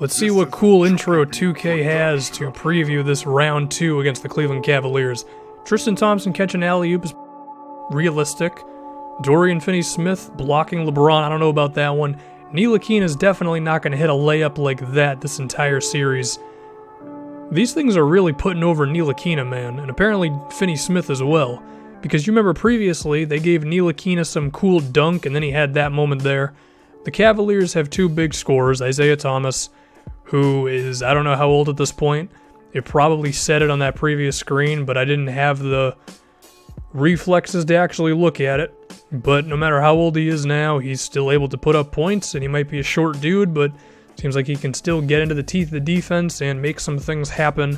Let's see what cool intro 2K has to preview this round 2 against the Cleveland Cavaliers. Tristan Thompson catching alley-oop is realistic. Dorian Finney-Smith blocking LeBron, I don't know about that one. Ntilikina is definitely not going to hit a layup like that this entire series. These things are really putting over Ntilikina, man, and apparently Finney-Smith as well. Because you remember previously, they gave Ntilikina some cool dunk, and then he had that moment there. The Cavaliers have two big scorers, Isaiah Thomas, who is, I don't know how old at this point. It probably said it on that previous screen, but I didn't have the reflexes to actually look at it. But no matter how old he is now, he's still able to put up points, and he might be a short dude, but seems like he can still get into the teeth of the defense and make some things happen.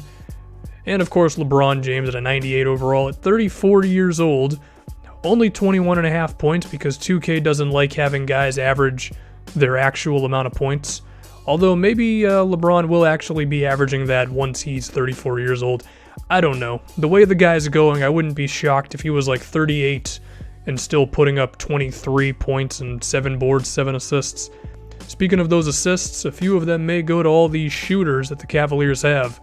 And of course, LeBron James at a 98 overall at 34 years old. Only 21.5 points because 2K doesn't like having guys average their actual amount of points. Although maybe LeBron will actually be averaging that once he's 34 years old. I don't know. The way the guy's going, I wouldn't be shocked if he was like 38 and still putting up 23 points and 7 boards, 7 assists. Speaking of those assists, a few of them may go to all these shooters that the Cavaliers have.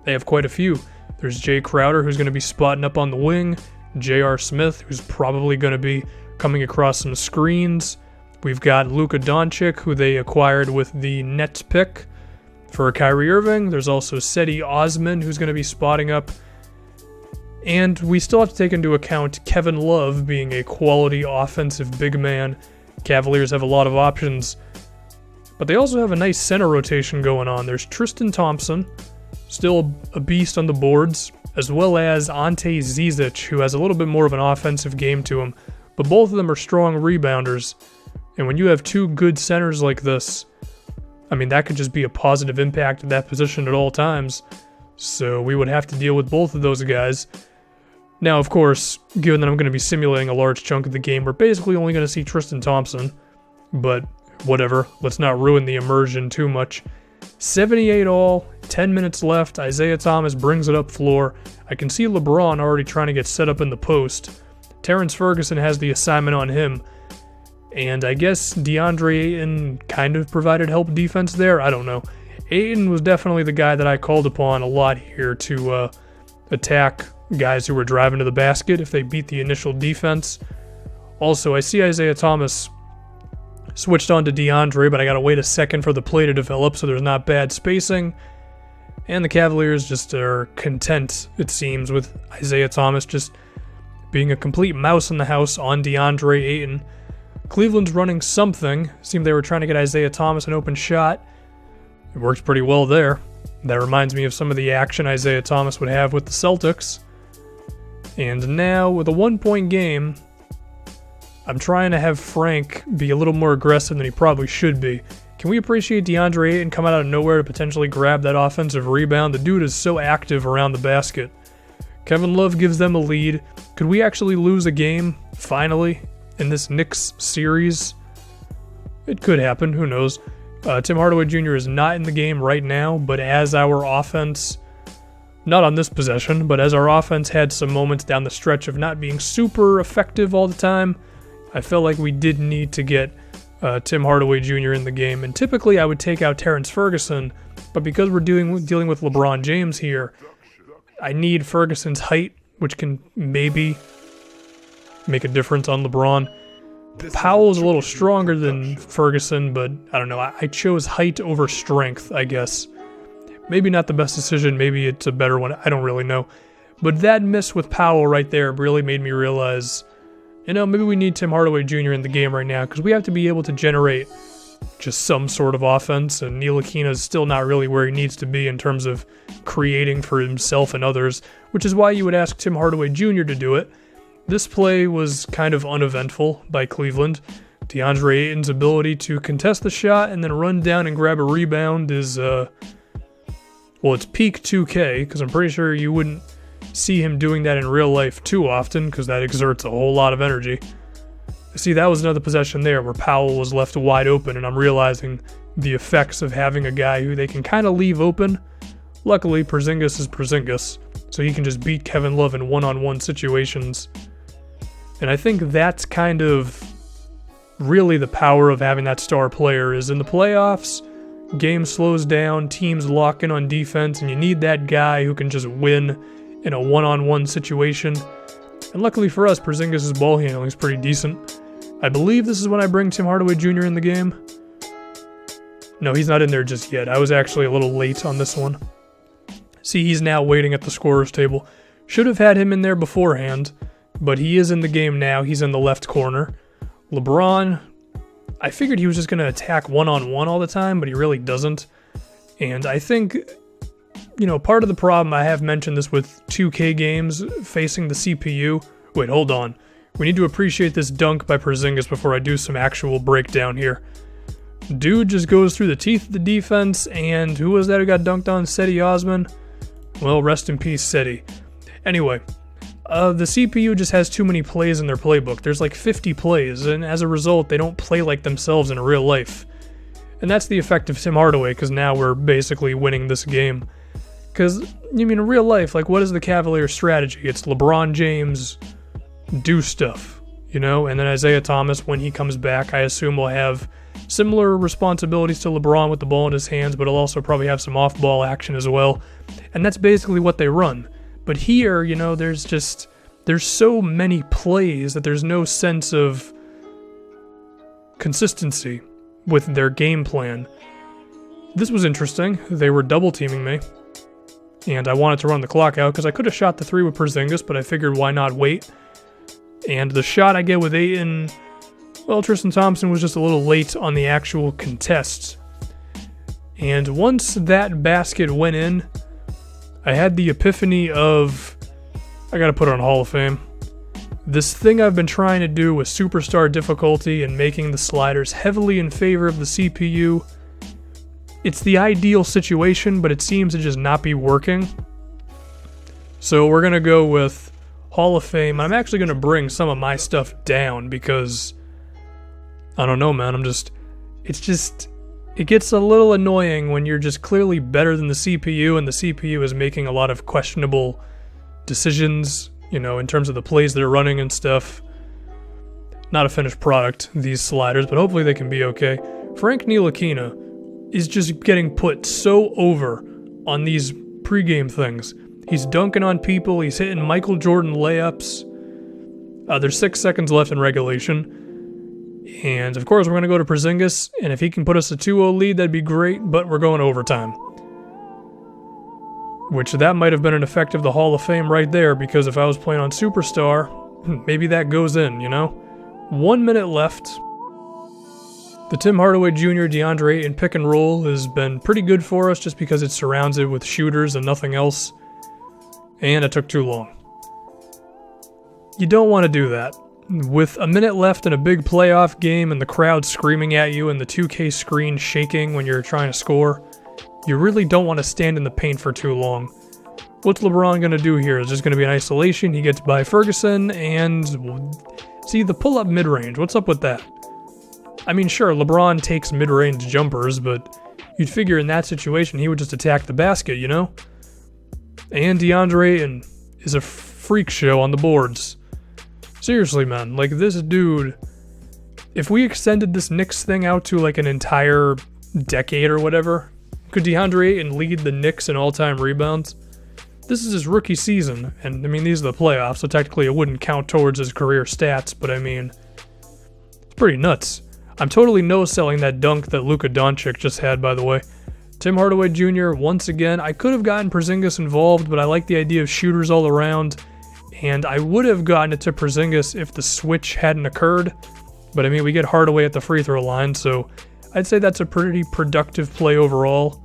They have quite a few. There's Jay Crowder, who's going to be spotting up on the wing. J.R. Smith, who's probably going to be coming across some screens. We've got Luka Doncic, who they acquired with the Nets pick for Kyrie Irving. There's also Cedi Osman, who's going to be spotting up. And we still have to take into account Kevin Love being a quality offensive big man. Cavaliers have a lot of options. But they also have a nice center rotation going on. There's Tristan Thompson, still a beast on the boards, as well as Ante Zizic, who has a little bit more of an offensive game to him. But both of them are strong rebounders. And when you have two good centers like this, I mean, that could just be a positive impact at that position at all times. So we would have to deal with both of those guys. Now, of course, given that I'm going to be simulating a large chunk of the game, we're basically only going to see Tristan Thompson. But whatever, let's not ruin the immersion too much. 78 all, 10 minutes left. Isaiah Thomas brings it up floor. I can see LeBron already trying to get set up in the post. Terrence Ferguson has the assignment on him. And I guess DeAndre Ayton kind of provided help defense there. I don't know. Ayton was definitely the guy that I called upon a lot here to attack guys who were driving to the basket if they beat the initial defense. Also, I see Isaiah Thomas switched on to DeAndre, but I gotta wait a second for the play to develop so there's not bad spacing. And the Cavaliers just are content, it seems, with Isaiah Thomas just being a complete mouse in the house on DeAndre Ayton. Cleveland's running something. Seemed they were trying to get Isaiah Thomas an open shot. It works pretty well there. That reminds me of some of the action Isaiah Thomas would have with the Celtics. And now, with a 1-point game, I'm trying to have Frank be a little more aggressive than he probably should be. Can we appreciate DeAndre Ayton coming out of nowhere to potentially grab that offensive rebound? The dude is so active around the basket. Kevin Love gives them a lead. Could we actually lose a game, finally, in this Knicks series? It could happen, who knows. Tim Hardaway Jr. is not in the game right now, but as our offense, not on this possession, but as our offense had some moments down the stretch of not being super effective all the time, I felt like we did need to get Tim Hardaway Jr. in the game. And typically I would take out Terrence Ferguson, but because we're dealing with LeBron James here, I need Ferguson's height, which can maybe make a difference on LeBron. Powell's a little stronger than Ferguson, but I don't know. I chose height over strength, I guess. Maybe not the best decision. Maybe it's a better one. I don't really know. But that miss with Powell right there really made me realize, maybe we need Tim Hardaway Jr. in the game right now because we have to be able to generate just some sort of offense, and Ntilikina is still not really where he needs to be in terms of creating for himself and others, which is why you would ask Tim Hardaway Jr. to do it. This play was kind of uneventful by Cleveland. DeAndre Ayton's ability to contest the shot and then run down and grab a rebound is, it's peak 2K, because I'm pretty sure you wouldn't see him doing that in real life too often, because that exerts a whole lot of energy. See, that was another possession there where Powell was left wide open, and I'm realizing the effects of having a guy who they can kind of leave open. Luckily, Porzingis is Porzingis, so he can just beat Kevin Love in one-on-one situations. And I think that's kind of really the power of having that star player is in the playoffs. game slows down, teams lock in on defense, and you need that guy who can just win in a one-on-one situation. And luckily for us, Porzingis' ball handling is pretty decent. I believe this is when I bring Tim Hardaway Jr. in the game. No, he's not in there just yet. I was actually a little late on this one. See, he's now waiting at the scorer's table. Should have had him in there beforehand, but he is in the game now. He's in the left corner. LeBron, I figured he was just going to attack one-on-one all the time, but he really doesn't. And I think, part of the problem, I have mentioned this with 2K games facing the CPU. Wait, hold on. We need to appreciate this dunk by Porzingis before I do some actual breakdown here. Dude just goes through the teeth of the defense, and who was that who got dunked on? Cedi Osman? Well, rest in peace, Cedi. Anyway, the CPU just has too many plays in their playbook. There's like 50 plays, and as a result, they don't play like themselves in real life. And that's the effect of Tim Hardaway, because now we're basically winning this game. Because, in real life, what is the Cavaliers' strategy? It's LeBron James, do stuff, and then Isaiah Thomas, when he comes back, I assume will have similar responsibilities to LeBron with the ball in his hands, but he'll also probably have some off-ball action as well. And that's basically what they run. But here, there's so many plays that there's no sense of consistency with their game plan. This was interesting. They were double-teaming me, and I wanted to run the clock out because I could have shot the 3 with Porzingis, but I figured why not wait. And the shot I get with Ayton, well, Tristan Thompson was just a little late on the actual contests. And once that basket went in, I had the epiphany of, I gotta put it on Hall of Fame. This thing I've been trying to do with superstar difficulty and making the sliders heavily in favor of the CPU. It's the ideal situation, but it seems to just not be working. So we're gonna go with Hall of Fame. I'm actually gonna bring some of my stuff down because I don't know, man. It gets a little annoying when you're just clearly better than the CPU and the CPU is making a lot of questionable decisions, in terms of the plays they're running and stuff. Not a finished product, these sliders, but hopefully they can be okay. Frank Ntilikina is just getting put so over on these pregame things. He's dunking on people, he's hitting Michael Jordan layups. There's 6 seconds left in regulation. And, of course, we're going to go to Porzingis, and if he can put us a 2-0 lead, that'd be great, but we're going overtime. Which, that might have been an effect of the Hall of Fame right there, because if I was playing on Superstar, maybe that goes in, 1 minute left. The Tim Hardaway Jr. DeAndre Ayton pick and roll has been pretty good for us, just because it surrounds it with shooters and nothing else. And it took too long. You don't want to do that. With a minute left in a big playoff game and the crowd screaming at you and the 2K screen shaking when you're trying to score, you really don't want to stand in the paint for too long. What's LeBron going to do here? It's just going to be an isolation. He gets by Ferguson and... See, the pull-up mid-range, what's up with that? I mean, sure, LeBron takes mid-range jumpers, but you'd figure in that situation he would just attack the basket, And DeAndre Ayton is a freak show on the boards. Seriously, man, this dude, if we extended this Knicks thing out to an entire decade or whatever, could DeAndre Ayton lead the Knicks in all-time rebounds? This is his rookie season, and these are the playoffs, so technically it wouldn't count towards his career stats, but it's pretty nuts. I'm totally no-selling that dunk that Luka Doncic just had, by the way. Tim Hardaway Jr., once again, I could have gotten Porzingis involved, but I like the idea of shooters all around. And I would have gotten it to Porzingis if the switch hadn't occurred. But we get Hardaway at the free throw line, so I'd say that's a pretty productive play overall.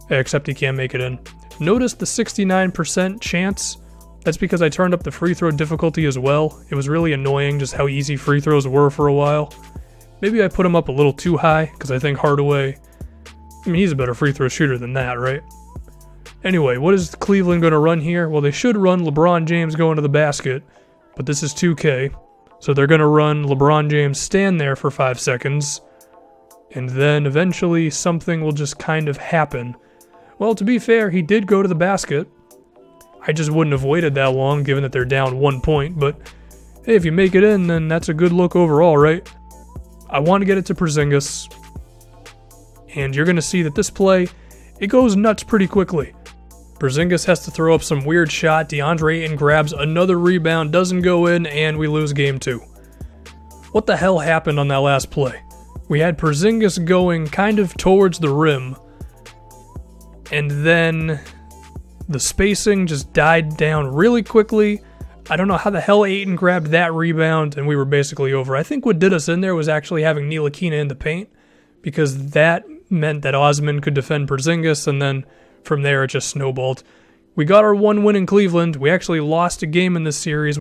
Except he can't make it in. Notice the 69% chance. That's because I turned up the free throw difficulty as well. It was really annoying just how easy free throws were for a while. Maybe I put him up a little too high, because I think Hardaway... he's a better free throw shooter than that, right? Anyway, what is Cleveland going to run here? Well, they should run LeBron James going to the basket, but this is 2K, so they're going to run LeBron James stand there for 5 seconds, and then eventually something will just kind of happen. Well, to be fair, he did go to the basket. I just wouldn't have waited that long, given that they're down 1 point, but hey, if you make it in, then that's a good look overall, right? I want to get it to Porzingis, And you're going to see that this play, it goes nuts pretty quickly. Porzingis has to throw up some weird shot. DeAndre Ayton grabs another rebound, doesn't go in, and we lose game 2. What the hell happened on that last play? We had Porzingis going kind of towards the rim, and then the spacing just died down really quickly. I don't know how the hell Ayton grabbed that rebound, and we were basically over. I think what did us in there was actually having Ntilikina in the paint, because that meant that Osman could defend Porzingis, and then from there it just snowballed. We got our one win in Cleveland. We actually lost a game in this series.